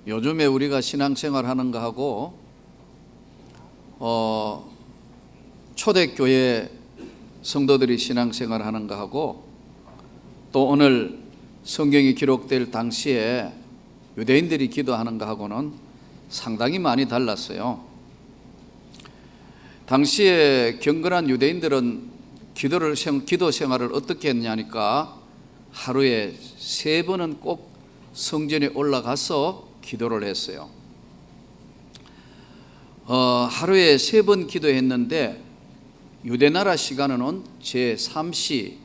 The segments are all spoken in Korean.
요즘에 우리가 신앙생활 하는 거 하고 초대교회 성도들이 신앙생활 하는 거 하고 또 오늘 성경이 기록될 당시에 유대인들이 기도하는 거 하고는 상당히 많이 달랐어요. 당시에 경건한 유대인들은 기도 생활을 어떻게 했냐니까 하루에 3번은 꼭 성전에 올라가서 기도를 했어요. 하루에 3번 기도했는데 유대나라 시간으로는 제3시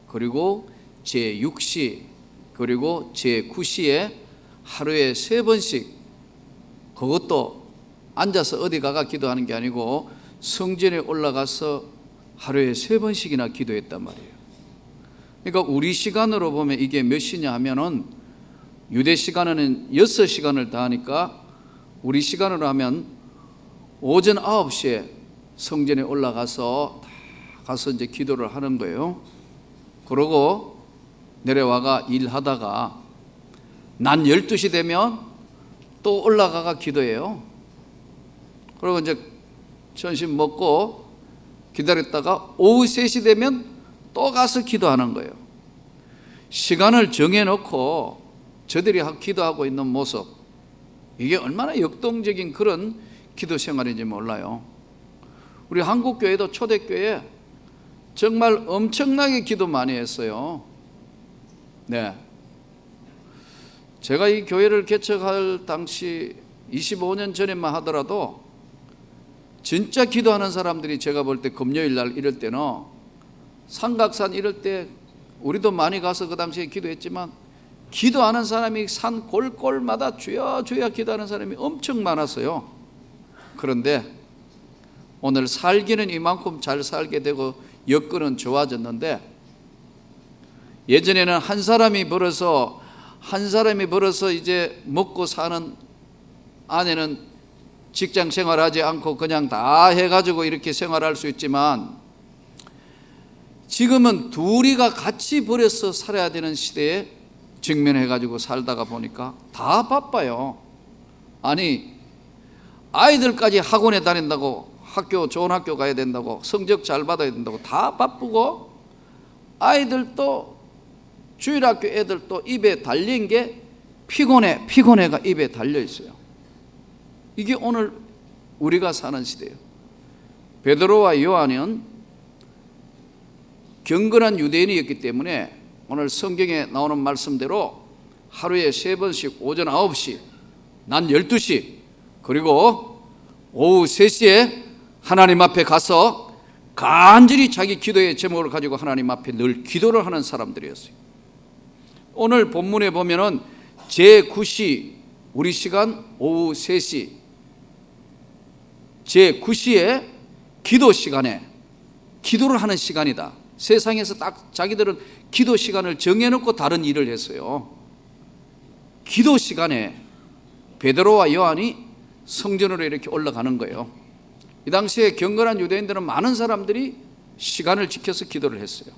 그리고 제6시 그리고 제9시에 하루에 3번씩, 그것도 앉아서 어디 가가 기도하는 게 아니고 성전에 올라가서 하루에 3번씩이나 기도했단 말이에요. 그러니까 우리 시간으로 보면 이게 몇 시냐 하면은 유대 시간에는 6시간을 다 하니까 우리 시간으로 하면 오전 9시에 성전에 올라가서 가서 이제 기도를 하는 거예요. 그러고 내려와가 일하다가 낮 12시 되면 또 올라가가 기도해요. 그리고 이제 점심 먹고 기다렸다가 오후 3시 되면 또 가서 기도하는 거예요. 시간을 정해놓고 저들이 기도하고 있는 모습, 이게 얼마나 역동적인 그런 기도 생활인지 몰라요. 우리 한국교회도 초대교회 정말 엄청나게 기도 많이 했어요. 네, 제가 이 교회를 개척할 당시 25년 전에만 하더라도 진짜 기도하는 사람들이 제가 볼 때 금요일 날 이럴 때는 삼각산 이럴 때 우리도 많이 가서 그 당시에 기도했지만 기도하는 사람이 산 골골마다 주여 주여 기도하는 사람이 엄청 많았어요. 그런데 오늘 살기는 이만큼 잘 살게 되고 여건은 좋아졌는데 예전에는 한 사람이 벌어서 이제 먹고 사는 아내는 직장 생활하지 않고 그냥 다 해가지고 이렇게 생활할 수 있지만 지금은 둘이가 같이 벌여서 살아야 되는 시대에 직면해가지고 살다가 보니까 다 바빠요. 아니, 아이들까지 학원에 다닌다고, 좋은 학교 가야 된다고, 성적 잘 받아야 된다고 다 바쁘고, 아이들도 주일학교 애들도 입에 달린 게 피곤해가 입에 달려 있어요. 이게 오늘 우리가 사는 시대예요. 베드로와 요한은 경건한 유대인이었기 때문에 오늘 성경에 나오는 말씀대로 하루에 3번씩 오전 9시, 낮 12시, 그리고 오후 3시에 하나님 앞에 가서 간절히 자기 기도의 제목을 가지고 하나님 앞에 늘 기도를 하는 사람들이었어요. 오늘 본문에 보면은 제9시, 우리 시간 오후 3시, 제9시에 기도 시간에 기도를 하는 시간이다. 세상에서 딱 자기들은 기도 시간을 정해놓고 다른 일을 했어요. 기도 시간에 베드로와 요한이 성전으로 이렇게 올라가는 거예요. 이 당시에 경건한 유대인들은 많은 사람들이 시간을 지켜서 기도를 했어요.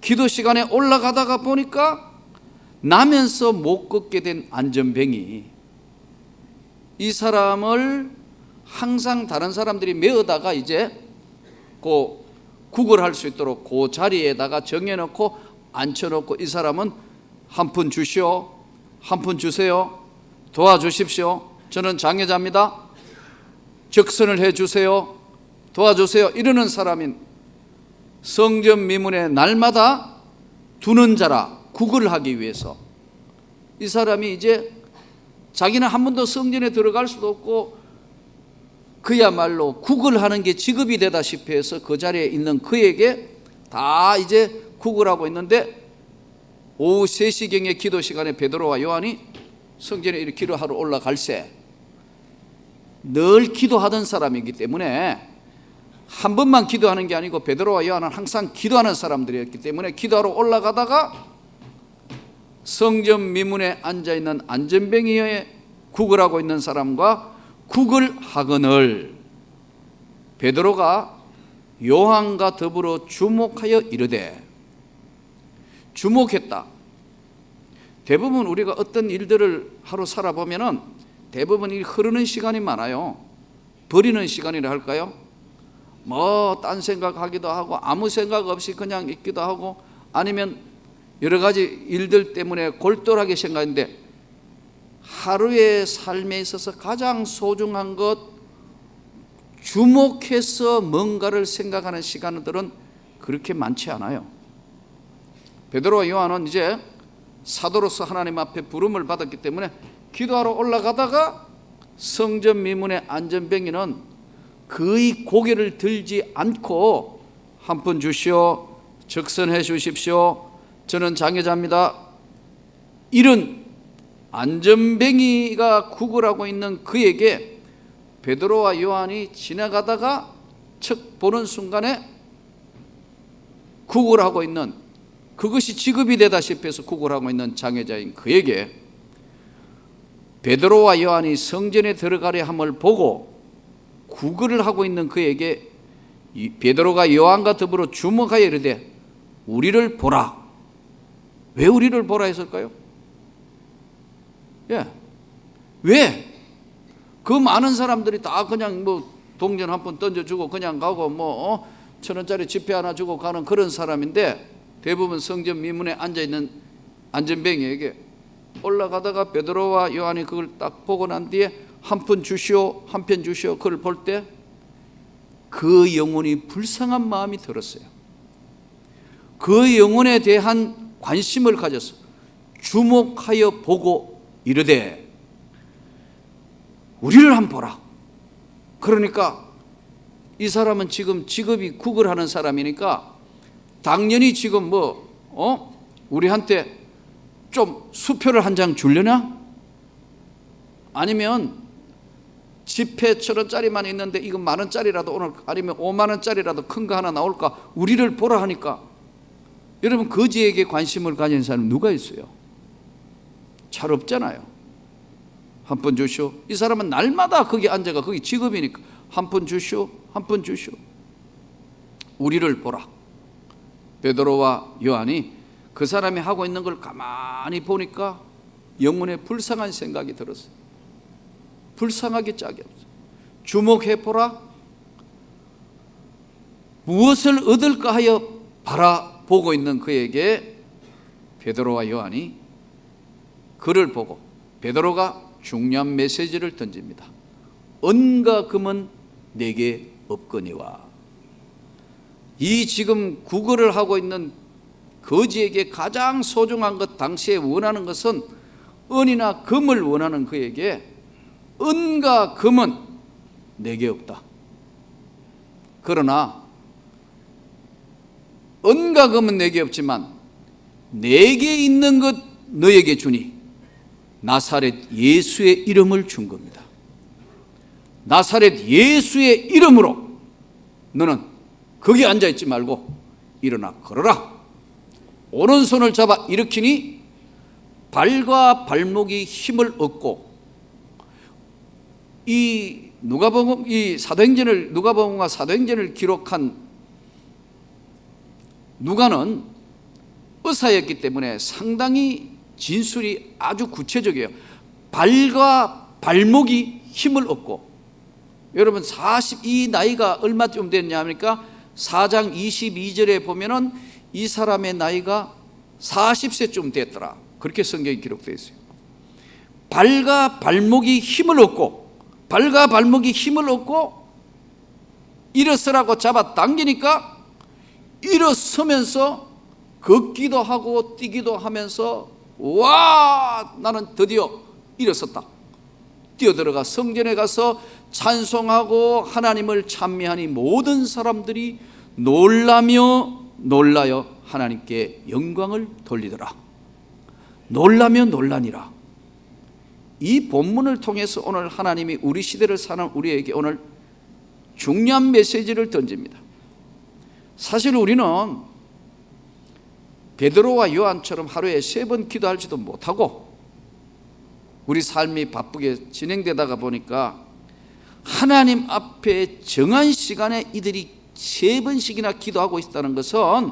기도 시간에 올라가다가 보니까 나면서 못 걷게 된 안전뱅이, 이 사람을 항상 다른 사람들이 메어다가 이제 구걸할 수 있도록 그 자리에다가 정해놓고 앉혀놓고 이 사람은 한 푼 주시오, 한 푼 주세요, 도와주십시오, 저는 장애자입니다, 적선을 해주세요, 도와주세요 이러는 사람인 성전 미문에 날마다 두는 자라 구걸을 하기 위해서 이 사람이 이제 자기는 한 번도 성전에 들어갈 수도 없고 그야말로 구걸하는 게 직업이 되다시피 해서 그 자리에 있는 그에게 다 이제 구걸하고 있는데 오후 3시경의 기도 시간에 베드로와 요한이 성전에 이렇게 기도하러 올라갈새 늘 기도하던 사람이기 때문에 한 번만 기도하는 게 아니고 베드로와 요한은 항상 기도하는 사람들이었기 때문에 기도하러 올라가다가 성전 미문에 앉아있는 안전뱅이에 구걸하고 있는 사람과 구걸하거늘 베드로가 요한과 더불어 주목하여 이르되, 주목했다. 대부분 우리가 어떤 일들을 하루 살아보면은 대부분 이 흐르는 시간이 많아요. 버리는 시간이라 할까요? 뭐 딴 생각하기도 하고 아무 생각 없이 그냥 있기도 하고 아니면 여러 가지 일들 때문에 골똘하게 생각하는데 하루의 삶에 있어서 가장 소중한 것, 주목해서 뭔가를 생각하는 시간들은 그렇게 많지 않아요. 베드로와 요한은 이제 사도로서 하나님 앞에 부름을 받았기 때문에 기도하러 올라가다가 성전 미문의 안전뱅이는 거의 고개를 들지 않고 한 푼 주시오, 적선해 주십시오, 저는 장애자입니다, 이런 안전뱅이가 구걸하고 있는 그에게 베드로와 요한이 지나가다가 척 보는 순간에 구걸하고 있는, 그것이 직업이 되다시피 해서 구걸하고 있는 장애자인 그에게 베드로와 요한이 성전에 들어가려 함을 보고 구걸을 하고 있는 그에게 베드로가 요한과 더불어 주목하여 이르되 우리를 보라. 왜 우리를 보라 했을까요? 왜? 그 많은 사람들이 다 그냥 뭐 동전 한 푼 던져주고 그냥 가고 뭐 1,000원짜리 지폐 하나 주고 가는 그런 사람인데 대부분 성전 미문에 앉아있는 안전뱅이에게 올라가다가 베드로와 요한이 그걸 딱 보고 난 뒤에 한 푼 주시오, 한 편 주시오, 그걸 볼 때 그 영혼이 불쌍한 마음이 들었어요. 그 영혼에 대한 관심을 가져서 주목하여 보고 이르되 우리를 한번 보라. 그러니까 이 사람은 지금 직업이 구걸하는 사람이니까 당연히 지금 우리한테 좀 수표를 한 장 주려나? 아니면 지폐 1,000원짜리만 있는데 이거 10,000원짜리라도 오늘, 아니면 50,000원짜리라도 큰 거 하나 나올까? 우리를 보라 하니까. 여러분, 거지에게 관심을 가진 사람 누가 있어요? 잘 없잖아요. 한 푼 주시오. 이 사람은 날마다 거기 앉아가, 거기 직업이니까 한 푼 주시오, 한 푼 주시오. 우리를 보라. 베드로와 요한이 그 사람이 하고 있는 걸 가만히 보니까 영혼에 불쌍한 생각이 들었어요. 불쌍하기 짝이 없어요. 주목해 보라. 무엇을 얻을까 하여 바라보고 있는 그에게 베드로와 요한이 그를 보고 베드로가 중요한 메시지를 던집니다. 은과 금은 내게 없거니와. 이 지금 구걸을 하고 있는 거지에게 가장 소중한 것, 당시에 원하는 것은 은이나 금을 원하는 그에게 은과 금은 내게 없다. 그러나 은과 금은 내게 없지만 내게 있는 것 너에게 주니 나사렛 예수의 이름을 준 겁니다. 나사렛 예수의 이름으로 너는 거기 앉아있지 말고 일어나 걸어라. 오른손을 잡아 일으키니 발과 발목이 힘을 얻고, 이 누가복음, 이 사도행전을, 누가복음과 사도행전을 기록한 누가는 의사였기 때문에 상당히 진술이 아주 구체적이에요. 발과 발목이 힘을 얻고, 여러분 이 나이가 얼마쯤 됐냐 하니까 4장 22절에 보면은 이 사람의 나이가 40세쯤 됐더라. 그렇게 성경에 기록되어 있어요. 발과 발목이 힘을 얻고, 발과 발목이 힘을 얻고 일어서라고 잡아 당기니까 일어서면서 걷기도 하고 뛰기도 하면서 와, 나는 드디어 일어섰다. 뛰어들어가 성전에 가서 찬송하고 하나님을 찬미하니 모든 사람들이 놀라며 놀라여 하나님께 영광을 돌리더라. 놀라며 놀라니라. 이 본문을 통해서 오늘 하나님이 우리 시대를 사는 우리에게 오늘 중요한 메시지를 던집니다. 사실 우리는 베드로와 요한처럼 하루에 3번 기도할지도 못하고 우리 삶이 바쁘게 진행되다가 보니까 하나님 앞에 정한 시간에 이들이 3번씩이나 기도하고 있다는 것은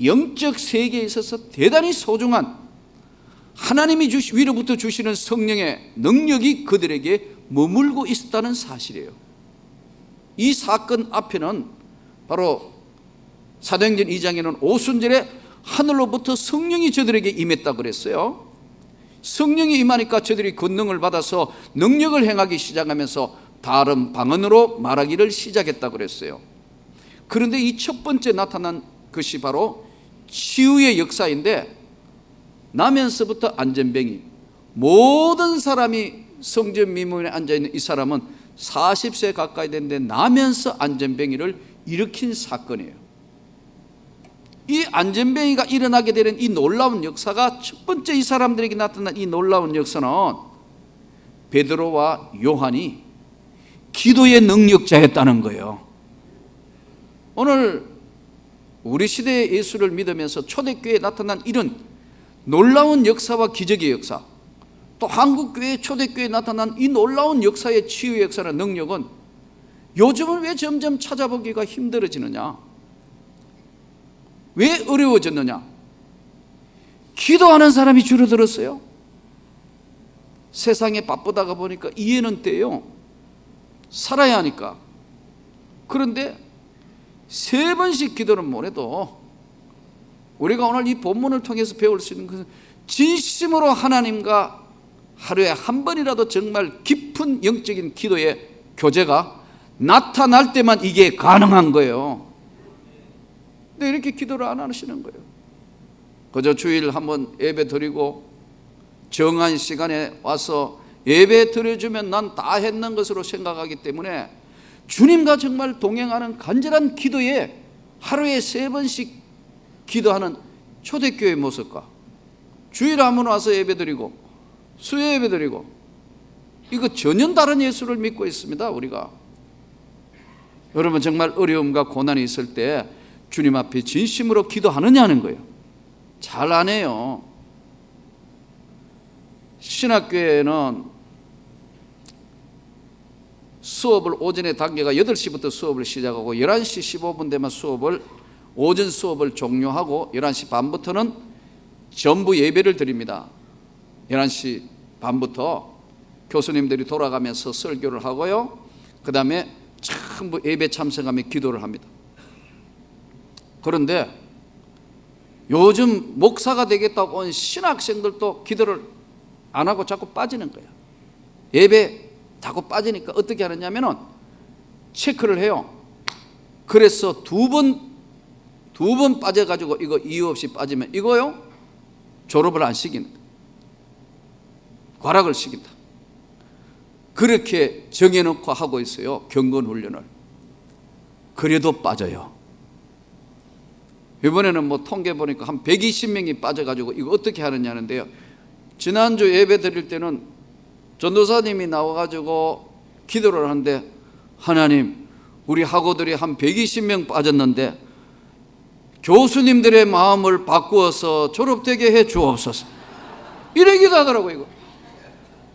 영적 세계에 있어서 대단히 소중한, 하나님이 위로부터 주시는 성령의 능력이 그들에게 머물고 있었다는 사실이에요. 이 사건 앞에는 바로 사도행전 2장에는 오순절에 하늘로부터 성령이 저들에게 임했다고 그랬어요. 성령이 임하니까 저들이 권능을 받아서 능력을 행하기 시작하면서 다른 방언으로 말하기를 시작했다고 그랬어요. 그런데 이 첫 번째 나타난 것이 바로 치유의 역사인데, 나면서부터 안전뱅이, 모든 사람이 성전 미문에 앉아있는 이 사람은 40세 가까이 됐는데 나면서 안전뱅이를 일으킨 사건이에요. 이 안전뱅이가 일어나게 되는 이 놀라운 역사가, 첫 번째 이 사람들에게 나타난 이 놀라운 역사는 베드로와 요한이 기도의 능력자였다는 거예요. 오늘 우리 시대의 예수를 믿으면서 초대교회에 나타난 이런 놀라운 역사와 기적의 역사, 또 한국교회 초대교회에 나타난 이 놀라운 역사의 치유의 역사나 능력은 요즘은 왜 점점 찾아보기가 힘들어지느냐? 왜 어려워졌느냐? 기도하는 사람이 줄어들었어요. 세상에 바쁘다가 보니까 이해는 돼요. 살아야 하니까. 그런데 3번씩 기도는 못해도 우리가 오늘 이 본문을 통해서 배울 수 있는 것은 진심으로 하나님과 하루에 한 번이라도 정말 깊은 영적인 기도의 교제가 나타날 때만 이게 가능한 거예요. 근데 이렇게 기도를 안 하시는 거예요. 그저 주일 한번 예배 드리고 정한 시간에 와서 예배 드려주면 난 다 했는 것으로 생각하기 때문에 주님과 정말 동행하는 간절한 기도에 하루에 3번씩 기도하는 초대교회의 모습과 주일 한번 와서 예배 드리고 수요 예배 드리고, 이거 전혀 다른 예수를 믿고 있습니다. 우리가. 여러분, 정말 어려움과 고난이 있을 때 주님 앞에 진심으로 기도하느냐는 거예요. 잘 안 해요. 신학교에는 수업을 오전에 단계가 8시부터 수업을 시작하고 11시 15분 되면 오전 수업을 종료하고 11시 반부터는 전부 예배를 드립니다. 11시 반부터 교수님들이 돌아가면서 설교를 하고요, 그 다음에 전부 예배 참석하며 기도를 합니다. 그런데 요즘 목사가 되겠다고 온 신학생들도 기도를 안 하고 자꾸 빠지는 거예요. 예배 자꾸 빠지니까 어떻게 하느냐면은 체크를 해요. 그래서 두 번 빠져가지고 이거 이유 없이 빠지면 이거요 졸업을 안 시킨다, 과락을 시킨다. 그렇게 정해놓고 하고 있어요, 경건훈련을. 그래도 빠져요. 이번에는 뭐 통계 보니까 한 120명이 빠져가지고 이거 어떻게 하느냐는데요, 지난주 예배 드릴 때는 전도사님이 나와가지고 기도를 하는데, 하나님, 우리 학우들이 한 120명 빠졌는데 교수님들의 마음을 바꾸어서 졸업되게 해 주옵소서, 이러기도 하더라고요.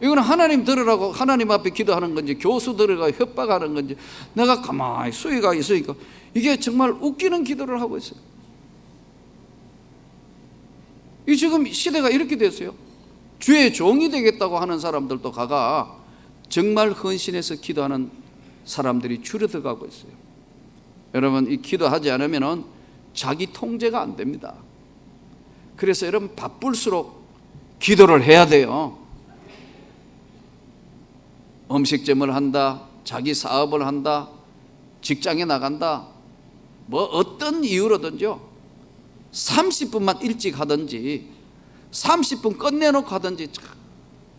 이거는 하나님 들으라고 하나님 앞에 기도하는 건지 교수들과 협박하는 건지 내가 가만히 수위가 있으니까 이게 정말 웃기는 기도를 하고 있어요. 이 지금 시대가 이렇게 됐어요. 주의 종이 되겠다고 하는 사람들도 가가 정말 헌신해서 기도하는 사람들이 줄어들어가고 있어요. 여러분, 이 기도하지 않으면 자기 통제가 안 됩니다. 그래서 여러분, 바쁠수록 기도를 해야 돼요. 음식점을 한다, 자기 사업을 한다, 직장에 나간다, 뭐 어떤 이유로든지요, 30분만 일찍 하든지 30분 끝내놓고 하든지,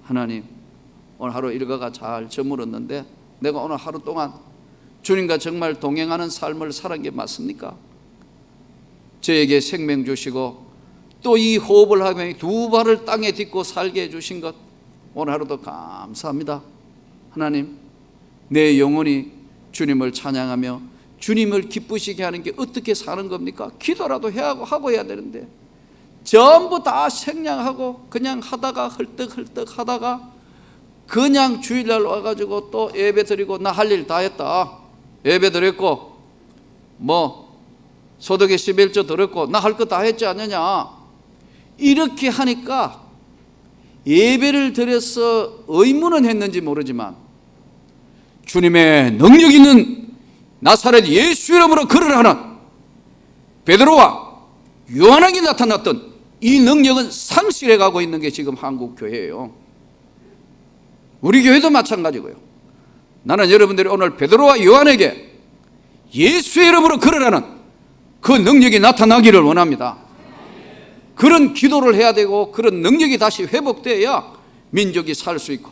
하나님, 오늘 하루 일과가 잘 저물었는데 내가 오늘 하루 동안 주님과 정말 동행하는 삶을 살은 게 맞습니까? 저에게 생명 주시고 또 이 호흡을 하며 2발을 땅에 딛고 살게 해주신 것, 오늘 하루도 감사합니다. 하나님, 내 영혼이 주님을 찬양하며 주님을 기쁘시게 하는 게 어떻게 사는 겁니까? 기도라도 하고 해야 되는데 전부 다 생략하고 그냥 하다가 헐떡헐떡 하다가 그냥 주일날 와가지고 또 예배 드리고 나 할 일 다 했다, 예배 드렸고 뭐 소득의 11조 드렸고 나 할 거 다 했지 않느냐, 이렇게 하니까 예배를 드려서 의문은 했는지 모르지만 주님의 능력 있는 나사렛 예수 이름으로 걸으라 하는 베드로와 요한에게 나타났던 이 능력은 상실해 가고 있는 게 지금 한국 교회예요. 우리 교회도 마찬가지고요. 나는 여러분들이 오늘 베드로와 요한에게 예수의 이름으로 걸으라는 그 능력이 나타나기를 원합니다. 그런 기도를 해야 되고 그런 능력이 다시 회복되어야 민족이 살 수 있고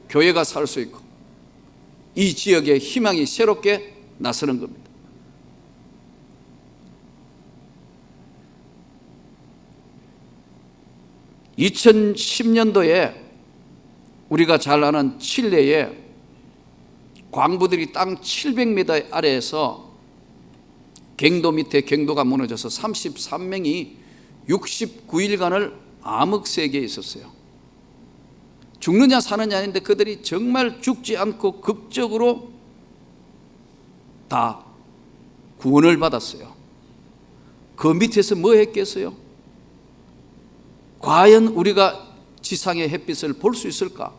교회가 살 수 있고 이 지역에 희망이 새롭게 나서는 겁니다. (2010년도에) 우리가 잘 아는 칠레에 광부들이 땅 700m 아래에서 갱도 밑에 갱도가 무너져서 33명이 69일간을 암흑세계에 있었어요. 죽느냐 사느냐 하는데 그들이 정말 죽지 않고 극적으로 다 구원을 받았어요. 그 밑에서 뭐 했겠어요? 과연 우리가 지상의 햇빛을 볼 수 있을까?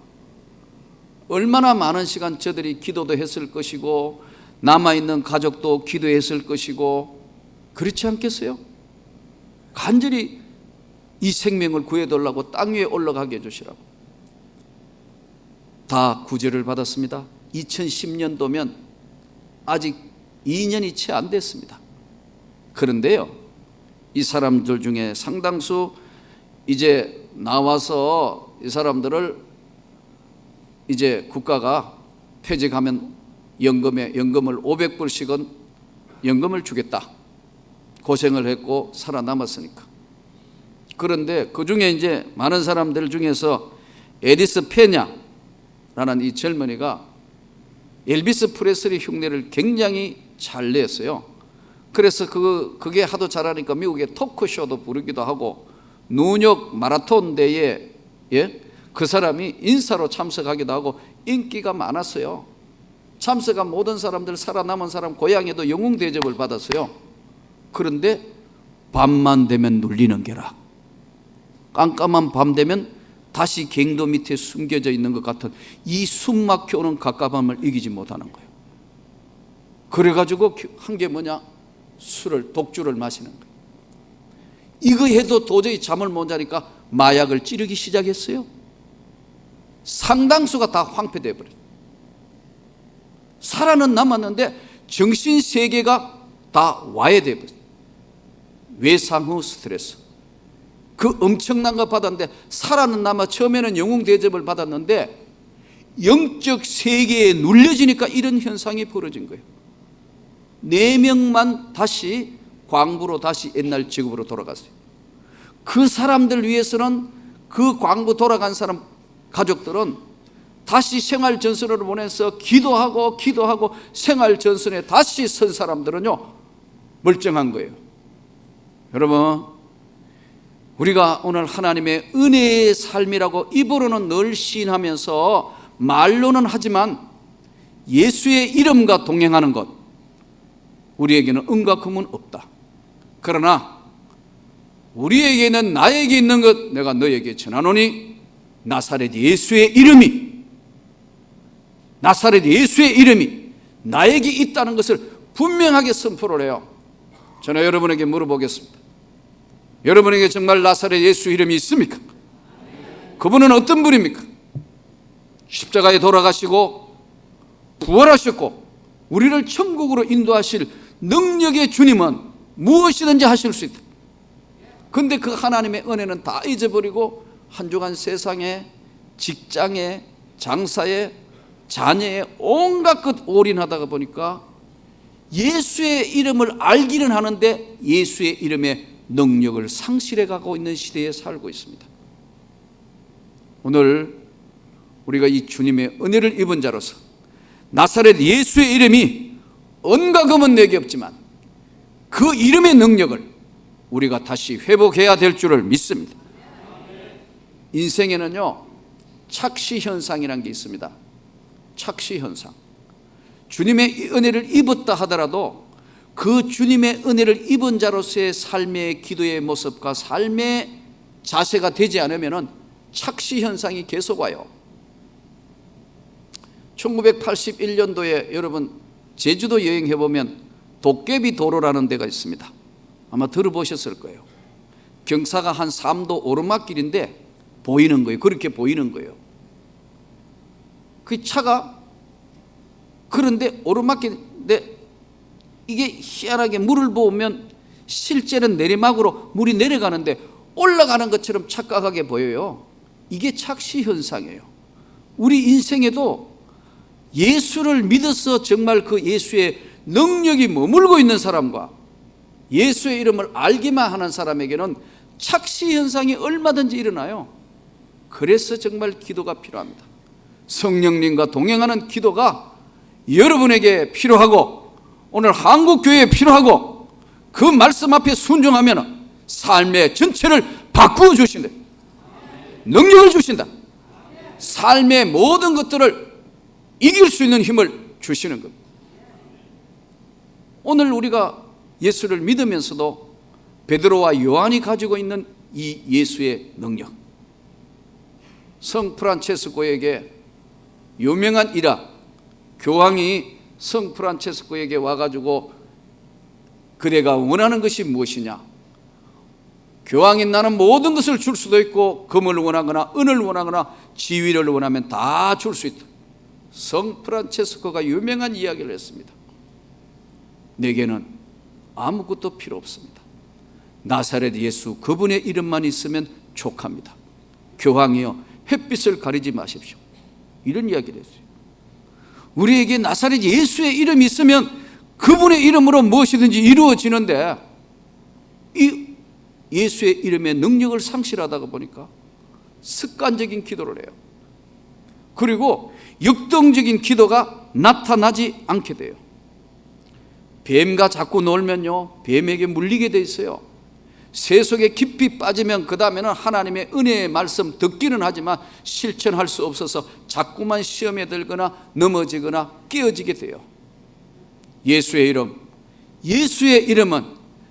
얼마나 많은 시간 저들이 기도도 했을 것이고 남아있는 가족도 기도했을 것이고 그렇지 않겠어요? 간절히 이 생명을 구해달라고 땅 위에 올라가게 해주시라고 다 구제를 받았습니다. 2010년도면 아직 2년이 채 안 됐습니다. 그런데요, 이 사람들 중에 상당수 이제 나와서 이 사람들을 이제 국가가 퇴직하면 연금을 500불씩은 연금을 주겠다. 고생을 했고 살아남았으니까. 그런데 그 중에 이제 많은 사람들 중에서 에디스 페냐라는 이 젊은이가 엘비스 프레슬리 흉내를 굉장히 잘 냈어요. 그래서 그게 하도 잘하니까 미국의 토크쇼도 부르기도 하고 뉴욕 마라톤 대회에 그 사람이 인사로 참석하기도 하고 인기가 많았어요. 참석한 모든 사람들, 살아남은 사람 고향에도 영웅 대접을 받았어요. 그런데 밤만 되면 눌리는 게라. 깜깜한 밤 되면 다시 갱도 밑에 숨겨져 있는 것 같은 이 숨 막혀오는 갑갑함을 이기지 못하는 거예요. 그래가지고 한 게 뭐냐? 독주를 마시는 거예요. 이거 해도 도저히 잠을 못 자니까 마약을 찌르기 시작했어요. 상당수가 다 황폐되어 버려요. 살아는 남았는데 정신세계가 다 와해되어 버려요. 외상 후 스트레스. 그 엄청난 거 받았는데 살아는 남아 처음에는 영웅 대접을 받았는데 영적 세계에 눌려지니까 이런 현상이 벌어진 거예요. 4명만 다시 광부로 다시 옛날 직업으로 돌아갔어요. 그 사람들 위해서는 그 광부 돌아간 사람 가족들은 다시 생활 전선으로 보내서 기도하고 생활 전선에 다시 선 사람들은요 멀쩡한 거예요. 여러분, 우리가 오늘 하나님의 은혜의 삶이라고 입으로는 늘 시인하면서 말로는 하지만 예수의 이름과 동행하는 것, 우리에게는 은과 금은 없다. 그러나 우리에게는 나에게 있는 것 내가 너에게 전하노니 나사렛 예수의 이름이 나에게 있다는 것을 분명하게 선포를 해요. 저는 여러분에게 물어보겠습니다. 여러분에게 정말 나사렛 예수 이름이 있습니까? 그분은 어떤 분입니까? 십자가에 돌아가시고 부활하셨고 우리를 천국으로 인도하실 능력의 주님은 무엇이든지 하실 수 있다. 그런데 그 하나님의 은혜는 다 잊어버리고 한 주간 세상에, 직장에, 장사에, 자녀에 온갖 것 올인하다가 보니까 예수의 이름을 알기는 하는데 예수의 이름의 능력을 상실해 가고 있는 시대에 살고 있습니다. 오늘 우리가 이 주님의 은혜를 입은 자로서 나사렛 예수의 이름이 은과 금은 내게 없지만 그 이름의 능력을 우리가 다시 회복해야 될 줄을 믿습니다. 인생에는요 착시현상이라는 게 있습니다. 착시현상. 주님의 은혜를 입었다 하더라도 그 주님의 은혜를 입은 자로서의 삶의 기도의 모습과 삶의 자세가 되지 않으면 착시 현상이 계속 와요. 1981년도에 여러분 제주도 여행해 보면 도깨비 도로라는 데가 있습니다. 아마 들어보셨을 거예요. 경사가 한 3도 오르막길인데 보이는 거예요. 그렇게 보이는 거예요. 그 차가 그런데 오르막길인데 이게 희한하게 물을 보면 실제는 내리막으로 물이 내려가는데 올라가는 것처럼 착각하게 보여요. 이게 착시 현상이에요. 우리 인생에도 예수를 믿어서 정말 그 예수의 능력이 머물고 있는 사람과 예수의 이름을 알기만 하는 사람에게는 착시 현상이 얼마든지 일어나요. 그래서 정말 기도가 필요합니다. 성령님과 동행하는 기도가 여러분에게 필요하고 오늘 한국교회에 필요하고 그 말씀 앞에 순종하면 삶의 전체를 바꾸어 주신다. 능력을 주신다. 삶의 모든 것들을 이길 수 있는 힘을 주시는 겁니다. 오늘 우리가 예수를 믿으면서도 베드로와 요한이 가지고 있는 이 예수의 능력, 성 프란체스코에게 유명한 일화, 교황이 성 프란체스코에게 와가지고 그대가 원하는 것이 무엇이냐, 교황인 나는 모든 것을 줄 수도 있고 금을 원하거나 은을 원하거나 지위를 원하면 다 줄 수 있다. 성 프란체스코가 유명한 이야기를 했습니다. 내게는 아무것도 필요 없습니다. 나사렛 예수 그분의 이름만 있으면 족합니다. 교황이여 햇빛을 가리지 마십시오. 이런 이야기를 했어요. 우리에게 나사렛 예수의 이름이 있으면 그분의 이름으로 무엇이든지 이루어지는데 이 예수의 이름의 능력을 상실하다가 보니까 습관적인 기도를 해요. 그리고 역동적인 기도가 나타나지 않게 돼요. 뱀과 자꾸 놀면요 뱀에게 물리게 돼 있어요. 새 속에 깊이 빠지면 그 다음에는 하나님의 은혜의 말씀 듣기는 하지만 실천할 수 없어서 자꾸만 시험에 들거나 넘어지거나 깨어지게 돼요. 예수의 이름, 예수의 이름은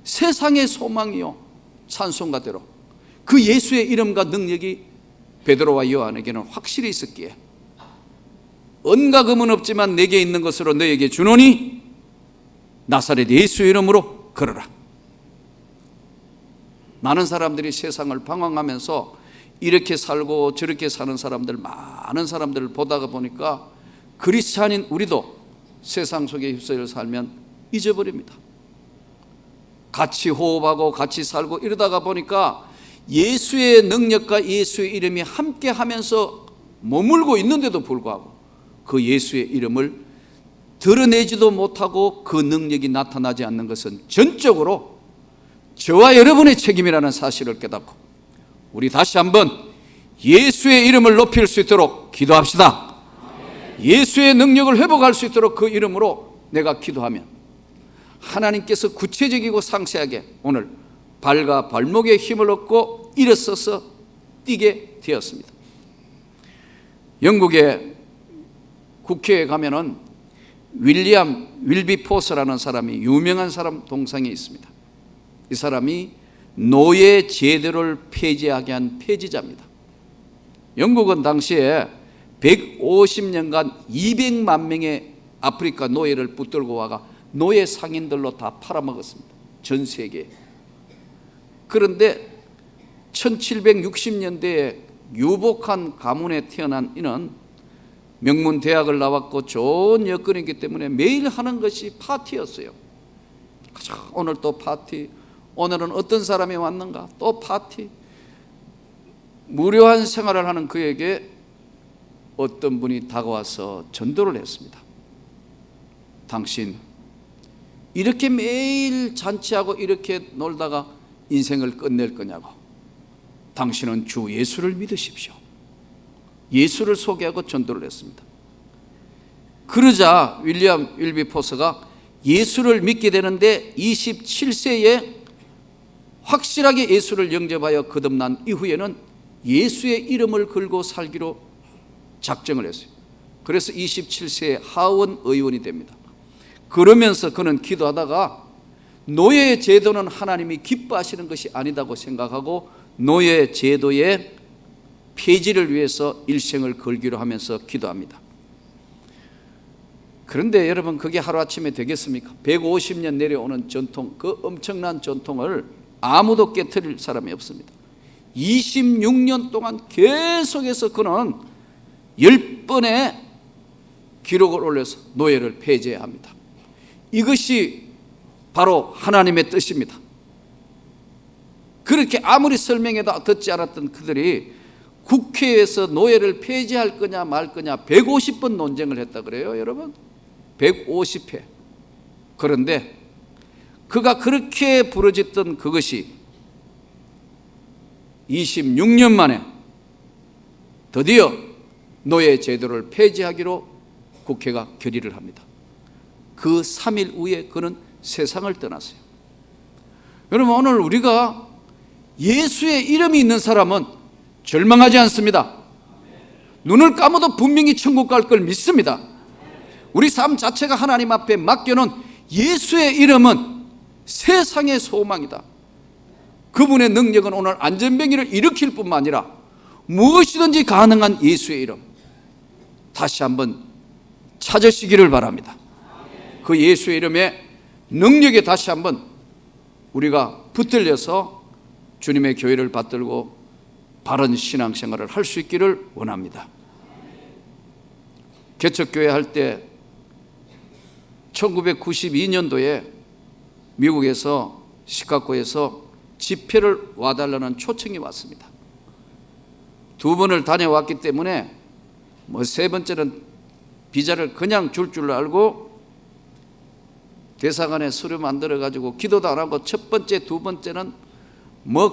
세상의 소망이요 찬송가대로 그 예수의 이름과 능력이 베드로와 요한에게는 확실히 있었기에 은과 금은 없지만 내게 있는 것으로 너에게 주노니 나사렛 예수의 이름으로 걸어라. 많은 사람들이 세상을 방황하면서 이렇게 살고 저렇게 사는 사람들, 많은 사람들을 보다가 보니까 그리스찬인 우리도 세상 속에 휩쓸려 살면 잊어버립니다. 같이 호흡하고 같이 살고 이러다가 보니까 예수의 능력과 예수의 이름이 함께 하면서 머물고 있는데도 불구하고 그 예수의 이름을 드러내지도 못하고 그 능력이 나타나지 않는 것은 전적으로 저와 여러분의 책임이라는 사실을 깨닫고 우리 다시 한번 예수의 이름을 높일 수 있도록 기도합시다. 예수의 능력을 회복할 수 있도록 그 이름으로 내가 기도하면 하나님께서 구체적이고 상세하게 오늘 발과 발목에 힘을 얻고 일어서서 뛰게 되었습니다. 영국의 국회에 가면은 윌리엄 윌비포스라는 사람이 유명한 사람 동상이 있습니다. 이 사람이 노예 제도를 폐지하게 한 폐지자입니다. 영국은 당시에 150년간 200만 명의 아프리카 노예를 붙들고 와가 노예 상인들로 다 팔아먹었습니다. 전 세계에. 그런데 1760년대에 유복한 가문에 태어난 이는 명문 대학을 나왔고 좋은 여건이기 때문에 매일 하는 것이 파티였어요. 오늘 또 파티, 오늘은 어떤 사람이 왔는가 또 파티. 무료한 생활을 하는 그에게 어떤 분이 다가와서 전도를 했습니다. 당신 이렇게 매일 잔치하고 이렇게 놀다가 인생을 끝낼 거냐고. 당신은 주 예수를 믿으십시오. 예수를 소개하고 전도를 했습니다. 그러자 윌리엄 윌비포스가 예수를 믿게 되는데 27세에 확실하게 예수를 영접하여 거듭난 이후에는 예수의 이름을 걸고 살기로 작정을 했어요. 그래서 27세에 하원 의원이 됩니다. 그러면서 그는 기도하다가 노예 제도는 하나님이 기뻐하시는 것이 아니다고 생각하고 노예 제도에 폐지를 위해서 일생을 걸기로 하면서 기도합니다. 그런데 여러분, 그게 하루아침에 되겠습니까? 150년 내려오는 전통, 그 엄청난 전통을 아무도 깨트릴 사람이 없습니다. 26년 동안 계속해서 그는 10번의 기록을 올려서 노예를 폐지해야 합니다. 이것이 바로 하나님의 뜻입니다. 그렇게 아무리 설명해도 듣지 않았던 그들이 국회에서 노예를 폐지할 거냐 말 거냐 150번 논쟁을 했다 그래요, 여러분. 150회. 그런데 그가 그렇게 부르짖던 그것이 26년 만에 드디어 노예 제도를 폐지하기로 국회가 결의를 합니다. 그 3일 후에 그는 세상을 떠났어요. 여러분, 오늘 우리가 예수의 이름이 있는 사람은 절망하지 않습니다. 눈을 감아도 분명히 천국 갈 걸 믿습니다. 우리 삶 자체가 하나님 앞에 맡겨놓은 예수의 이름은 세상의 소망이다. 그분의 능력은 오늘 안전병기를 일으킬 뿐만 아니라 무엇이든지 가능한 예수의 이름, 다시 한번 찾으시기를 바랍니다. 그 예수의 이름의 능력에 다시 한번 우리가 붙들려서 주님의 교회를 받들고 바른 신앙생활을 할 수 있기를 원합니다. 개척교회 할 때 1992년도에 미국에서 시카고에서 집회를 와달라는 초청이 왔습니다. 2번을 다녀왔기 때문에 세 번째는 비자를 그냥 줄 알고 대사관에 서류 만들어가지고 기도도 안 하고, 첫 번째, 두 번째는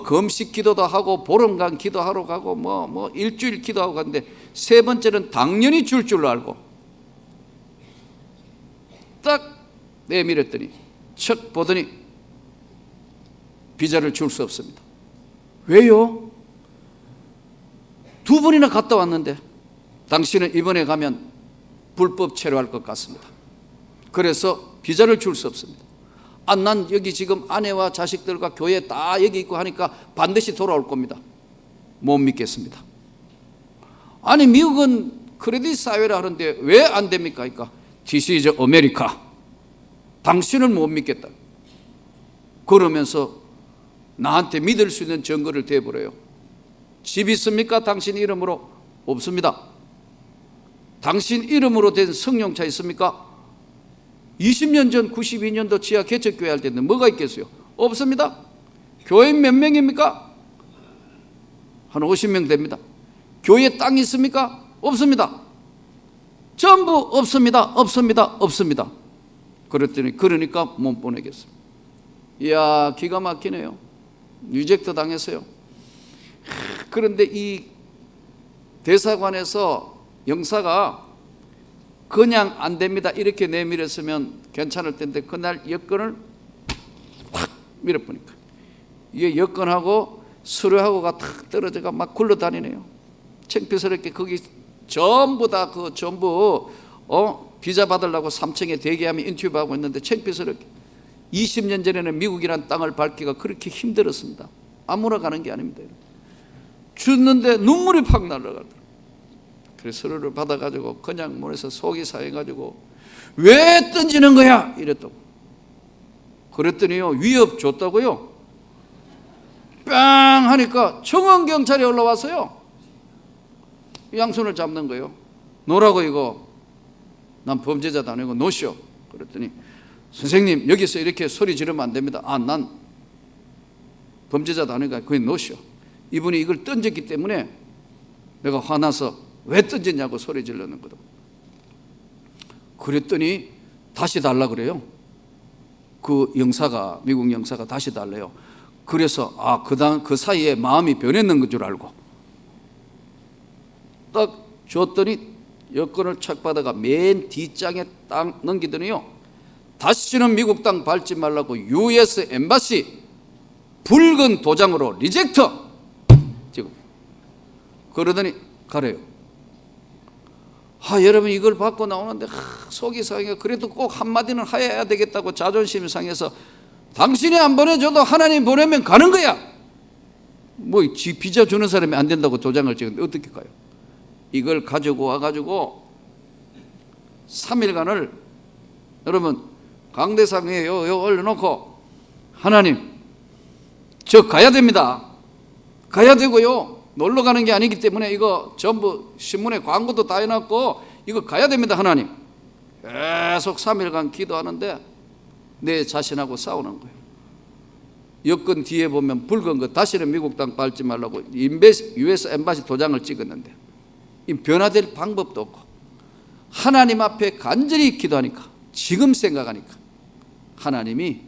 금식 기도도 하고 보름간 기도하러 가고 일주일 기도하고 갔는데, 세 번째는 당연히 줄 알고 딱 내밀었더니 척 보더니 비자를 줄 수 없습니다. 왜요? 2번이나 갔다 왔는데 당신은 이번에 가면 불법 체류할 것 같습니다. 그래서 비자를 줄 수 없습니다. 난 여기 지금 아내와 자식들과 교회 다 여기 있고 하니까 반드시 돌아올 겁니다. 못 믿겠습니다. 아니, 미국은 크레딧 사회라 하는데 왜 안 됩니까? 그러니까 This is America. 당신을 못 믿겠다. 그러면서 나한테 믿을 수 있는 증거를 대버려요. 집 있습니까? 당신 이름으로? 없습니다. 당신 이름으로 된 승용차 있습니까? 20년 전 92년도 지하 개척교회 할 때는 뭐가 있겠어요? 없습니다. 교인 몇 명입니까? 한 50명 됩니다. 교회 땅 있습니까? 없습니다. 전부 없습니다. 그랬더니 그러니까 못 보내겠습니다. 이야, 기가 막히네요. 리젝트 당했어요. 그런데 이 대사관에서 영사가 그냥 안 됩니다 이렇게 내밀었으면 괜찮을 텐데, 그날 여권을 확 밀어보니까 이게 여권하고 서류하고가 탁 떨어져가 막 굴러다니네요. 창피스럽게 거기 전부 다 비자 받으려고 3층에 대기하면 인터뷰하고 있는데, 창피스럽게 20년 전에는 미국이란 땅을 밟기가 그렇게 힘들었습니다. 아무나 가는 게 아닙니다. 죽는데 눈물이 팍 날아가더라고요. 그래서 서류를 받아가지고 그냥 문에서 속이 상해가지고 왜 던지는 거야? 이랬다고. 그랬더니요, 위협 줬다고요. 빵 하니까 청원경찰이 올라왔어요. 양손을 잡는 거예요. 놓으라고, 이거 난 범죄자도 아니고 놓으시오. 그랬더니 선생님, 여기서 이렇게 소리 지르면 안 됩니다. 난 범죄자도 아니니까 그냥 놓으시오. 이분이 이걸 던졌기 때문에 내가 화나서 왜 던졌냐고 소리 지르는 거다. 그랬더니 다시 달라 그래요. 그 영사가, 미국 영사가 다시 달래요. 그래서 그 사이에 마음이 변했는 줄 알고 딱 줬더니 여권을 착 받아가 맨 뒷장에 딱 넘기더니요, 다시는 미국 땅 밟지 말라고 US 엠바시 붉은 도장으로 리젝트 지금 그러더니 가래요. 여러분, 이걸 받고 나오는데 속이 상해. 그래도 꼭 한마디는 해야 되겠다고 자존심이 상해서 당신이 안 보내줘도 하나님 보내면 가는 거야. 뭐 비자 주는 사람이 안 된다고 도장을 찍었는데 어떻게 가요? 이걸 가지고 와가지고 3일간을 여러분 강대상에 요 올려놓고 하나님 저 가야 됩니다. 가야 되고요. 놀러 가는 게 아니기 때문에 이거 전부 신문에 광고도 다 해놨고 이거 가야 됩니다. 하나님. 계속 3일간 기도하는데 내 자신하고 싸우는 거예요. 여권 뒤에 보면 붉은 거 다시는 미국 땅 밟지 말라고 US 엠바시 도장을 찍었는데 이 변화될 방법도 없고 하나님 앞에 간절히 기도하니까 지금 생각하니까 하나님이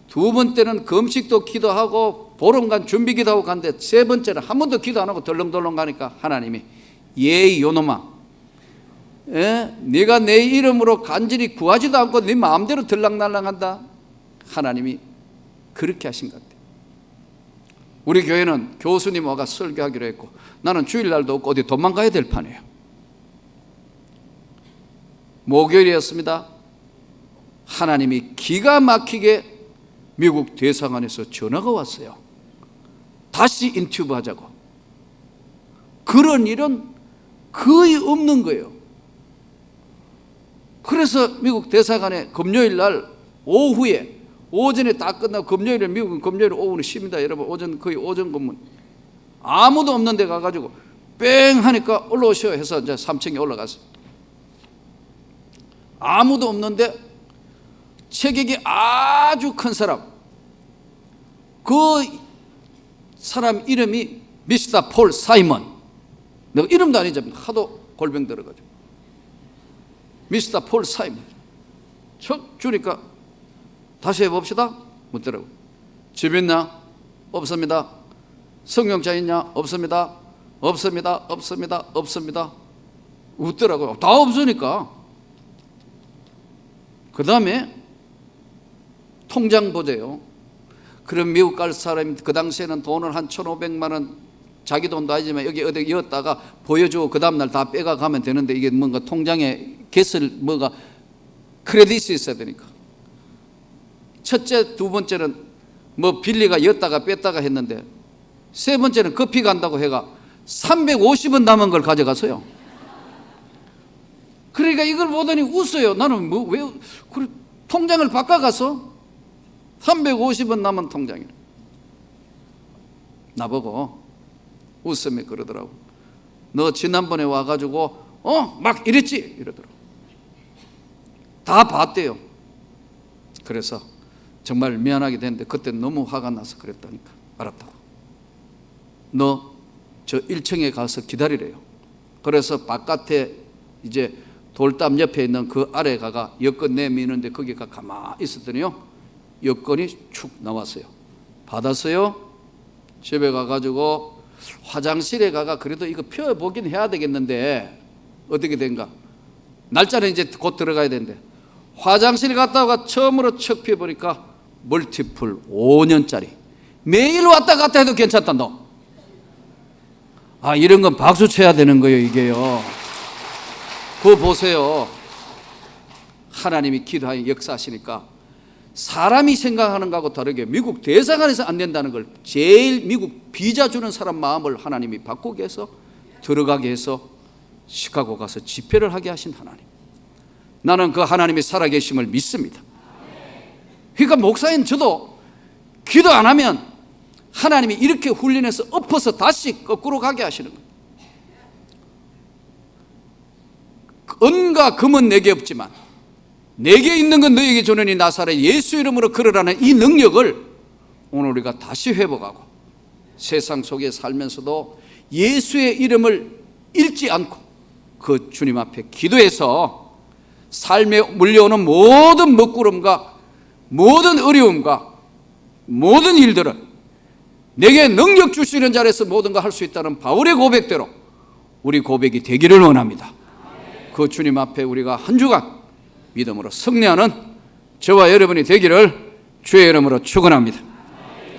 두 번째는 금식도 기도하고 보름간 준비 기도하고 갔는데 세 번째는 한 번도 기도 안 하고 덜렁덜렁 가니까 하나님이 예이 요놈아 네가 내 이름으로 간절히 구하지도 않고 네 마음대로 들락날락한다. 하나님이 그렇게 하신 것 같아요. 우리 교회는 교수님 와가 설교하기로 했고 나는 주일날도 없고 어디 도망가야 될 판이에요. 목요일이었습니다. 하나님이 기가 막히게 미국 대사관에서 전화가 왔어요. 다시 인터뷰 하자고. 그런 일은 거의 없는 거예요. 그래서 미국 대사관에 금요일 날 오후에 오전에 다 끝나고 금요일에 미국은 금요일 오후는 쉽니다. 여러분 오전 거의 오전 근무 아무도 없는 데 가가지고 뺑 하니까 올라오셔 해서 이제 3층에 올라갔어요. 아무도 없는데 체격이 아주 큰 사람 그 사람 이름이 미스터 폴 사이먼 내가 이름도 안 잊어버려 하도 골병 들어가지고 미스터 폴 사이먼 척 주니까 다시 해봅시다. 묻더라고. 집 있나? 없습니다. 성경자 있냐? 없습니다. 없습니다. 없습니다. 없습니다. 웃더라고요. 다 없으니까. 그 다음에 통장 보세요. 그럼 미국 갈 사람이 그 당시에는 돈을 한 1,500만 원 자기 돈도 아니지만 여기 어디 이었다가 보여주고 그 다음날 다 빼가 가면 되는데 이게 뭔가 통장에 개설 뭐가 크레딧이 있어야 되니까 첫째 두 번째는 뭐 빌리가 였다가 뺐다가 했는데 세 번째는 커피 간다고 해가 350원 남은 걸 가져가서요. 그러니까 이걸 보더니 웃어요. 나는 뭐 왜 통장을 바꿔가서 350원 남은 통장이래. 나보고 웃으며 그러더라고. 너 지난번에 와가지고 막 이랬지? 이러더라고. 다 봤대요. 그래서 정말 미안하게 됐는데 그때 너무 화가 나서 그랬다니까. 알았다고. 너 저 1층에 가서 기다리래요. 그래서 바깥에 이제 돌담 옆에 있는 그 아래 가가 여권 내미는데 거기가 가만히 있었더니요 여권이 축 나왔어요. 받았어요. 집에 가가지고 화장실에 가가 그래도 이거 펴보긴 해야 되겠는데 어떻게 된가. 날짜는 이제 곧 들어가야 되는데 화장실 갔다가 처음으로 척 펴보니까 멀티플 5년짜리 매일 왔다 갔다 해도 괜찮다. 너 이런 건 박수 쳐야 되는 거예요. 이게요. 그거 보세요. 하나님이 기도하여 역사하시니까 사람이 생각하는 것하고 다르게 미국 대사관에서 안 된다는 걸 제일 미국 비자 주는 사람 마음을 하나님이 바꾸게 해서 들어가게 해서 시카고 가서 집회를 하게 하신 하나님. 나는 그 하나님이 살아계심을 믿습니다. 그러니까 목사인 저도 기도 안 하면 하나님이 이렇게 훈련해서 엎어서 다시 거꾸로 가게 하시는 거예요. 은과 금은 내게 없지만 내게 있는 건 너에게 주느니 나사렛 예수 이름으로 걸으라는 이 능력을 오늘 우리가 다시 회복하고 세상 속에 살면서도 예수의 이름을 잃지 않고 그 주님 앞에 기도해서 삶에 물려오는 모든 먹구름과 모든 어려움과 모든 일들은 내게 능력 주시는 자리에서 모든 걸 할 수 있다는 바울의 고백대로 우리 고백이 되기를 원합니다. 그 주님 앞에 우리가 한 주간 믿음으로 승리하는 저와 여러분이 되기를 주의 이름으로 축원합니다.